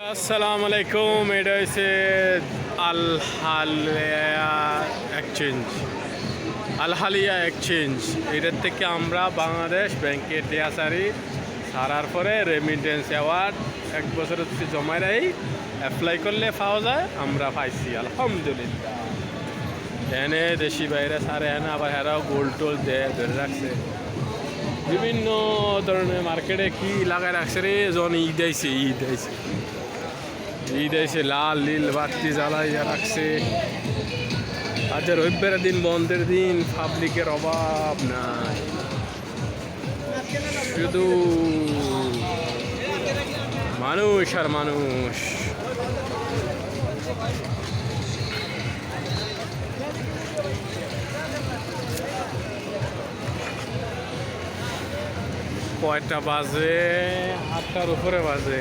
আসসালামু আলাইকুম। এটা হচ্ছে আলহালিয়া এক্সচেঞ্জ। এটার থেকে আমরা বাংলাদেশ ব্যাংকে দেয়া সারার পরে রেমিটেন্স অ্যাওয়ার্ড 1 বছরের জমা রাই অ্যাপ্লাই করলে পাওয়া যায়। আমরা পাইছি আলহামদুলিল্লাহ। এনে দেশি বাইরে সারে এনে আবার হেরাও গোল্ড টোল দেয় ধরে রাখছে। বিভিন্ন ধরনের মার্কেটে কি লাগাই রাখছে রে, জন ঈদ আইছে লাল নীল বাতি জ্বালাইয়া রাখছে। আজ রবিবারের দিন, বন্ধের দিন, পাবলিকের অভাব নাই, শুধু মানুষ আর মানুষ। কয়টা বাজে? 8টার উপরে বাজে।